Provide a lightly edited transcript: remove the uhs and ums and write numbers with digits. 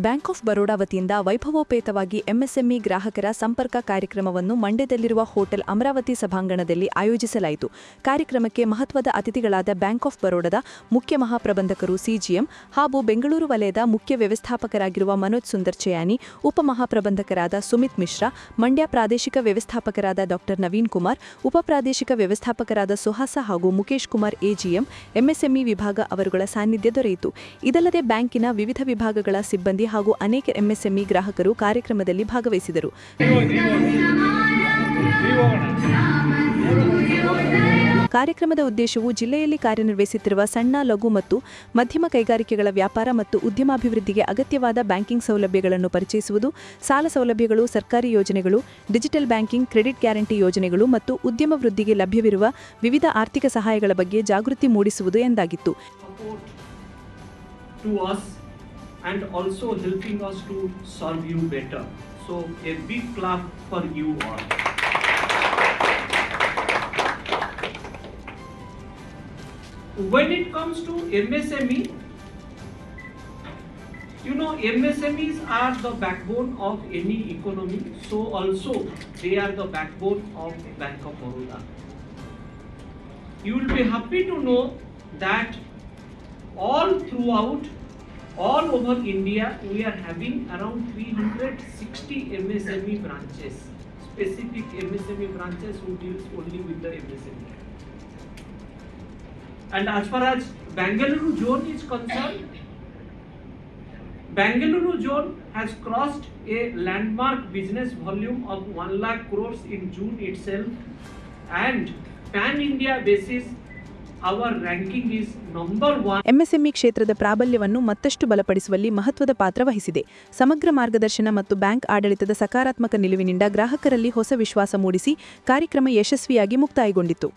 Bank of Baroda ವತಿಯಿಂದ ವೈಭವೋಪೇತವಾಗಿ MSME ಗ್ರಾಹಕರ ಸಂಪರ್ಕ ಕಾರ್ಯಕ್ರಮವನ್ನು ಮಂಡ್ಯದಲ್ಲಿರುವ ಹೋಟೆಲ್ ಅಮರಾವತಿ ಸಭಾಂಗಣದಲ್ಲಿ ಆಯೋಜಿಸಲಾಯಿತು. ಕಾರ್ಯಕ್ರಮಕ್ಕೆ ಮಹತ್ವದ ಅತಿಥಿಗಳಾದ ಬ್ಯಾಂಕ್ ಆಫ್ ಬರೋಡಾದ ಮುಖ್ಯ ಮಹಾಪ್ರಬಂಧಕರು ಸಿಜಿಎಂ ಹಾಗೂ ಬೆಂಗಳೂರು ವಲಯದ ಮುಖ್ಯ ವ್ಯವಸ್ಥಾಪಕರಾಗಿರುವ ಮನೋಜ್ ಸುಂದರ್ ಚಯಾನಿ, ಉಪಮಹಾಪ್ರಬಂಧಕರಾದ ಸುಮಿತ್ ಮಿಶ್ರಾ, ಮಂಡ್ಯ ಪ್ರಾದೇಶಿಕ ವ್ಯವಸ್ಥಾಪಕರಾದ ಡಾ ನವೀನ್ ಕುಮಾರ್, ಉಪಪ್ರಾದೇಶಿಕ ವ್ಯವಸ್ಥಾಪಕರಾದ ಸುಹಾಸ ಹಾಗೂ ಮುಕೇಶ್ ಕುಮಾರ್ ಎಜಿಎಂ, ಎಂಎಸ್ಎಂಇ ವಿಭಾಗ ಅವರುಗಳ ಸಾನ್ನಿಧ್ಯ ದೊರೆಯಿತು. ಇದಲ್ಲದೆ ಬ್ಯಾಂಕಿನ ವಿವಿಧ ವಿಭಾಗಗಳ ಸಿಬ್ಬಂದಿ ಹಾಗೂ ಅನೇಕ ಎಂಎಸ್ಎಂಇ ಗ್ರಾಹಕರು ಕಾರ್ಯಕ್ರಮದಲ್ಲಿ ಭಾಗವಹಿಸಿದರು. ಕಾರ್ಯಕ್ರಮದ ಉದ್ದೇಶವು ಜಿಲ್ಲೆಯಲ್ಲಿ ಕಾರ್ಯನಿರ್ವಹಿಸುತ್ತಿರುವ ಸಣ್ಣ, ಲಘು ಮತ್ತು ಮಧ್ಯಮ ಕೈಗಾರಿಕೆಗಳ ವ್ಯಾಪಾರ ಮತ್ತು ಉದ್ಯಮಾಭಿವೃದ್ಧಿಗೆ ಅಗತ್ಯವಾದ ಬ್ಯಾಂಕಿಂಗ್ ಸೌಲಭ್ಯಗಳನ್ನು ಪರಿಚಯಿಸುವುದು, ಸಾಲ ಸೌಲಭ್ಯಗಳು, ಸರ್ಕಾರಿ ಯೋಜನೆಗಳು, ಡಿಜಿಟಲ್ ಬ್ಯಾಂಕಿಂಗ್, ಕ್ರೆಡಿಟ್ ಗ್ಯಾರಂಟಿ ಯೋಜನೆಗಳು ಮತ್ತು ಉದ್ಯಮ ವೃದ್ಧಿಗೆ ಲಭ್ಯವಿರುವ ವಿವಿಧ ಆರ್ಥಿಕ ಸಹಾಯಗಳ ಬಗ್ಗೆ ಜಾಗೃತಿ ಮೂಡಿಸುವುದು ಎಂದಾಗಿತ್ತು. And also helping us to serve you better. So a big clap for you all. When it comes to MSME, you know, MSMEs are the backbone of any economy. So also they are the backbone of Bank of Baroda. You will be happy to know that all over India, we are having around 360 MSME branches, specific MSME branches who deals only with the MSME. And as far as Bangalore zone is concerned, Bangalore zone has crossed a landmark business volume of 1 lakh crores in June itself, and pan-India basis, our ranking is number 1. MSME ಕ್ಷೇತ್ರದ ಪ್ರಾಬಲ್ಯವನ್ನು ಮತ್ತಷ್ಟು ಬಲಪಡಿಸುವಲ್ಲಿ ಮಹತ್ವದ ಪಾತ್ರ ವಹಿಸಿದೆ. ಸಮಗ್ರ ಮಾರ್ಗದರ್ಶನ ಮತ್ತು bank ಆಡಳಿತದ ಸಕಾರಾತ್ಮಕ ನಿಲುವಿನಿಂದ ಗ್ರಾಹಕರಲ್ಲಿ ಹೊಸ ವಿಶ್ವಾಸ ಮೂಡಿಸಿ ಕಾರ್ಯಕ್ರಮ ಯಶಸ್ವಿಯಾಗಿ ಮುಕ್ತಾಯಗೊಂಡಿತು.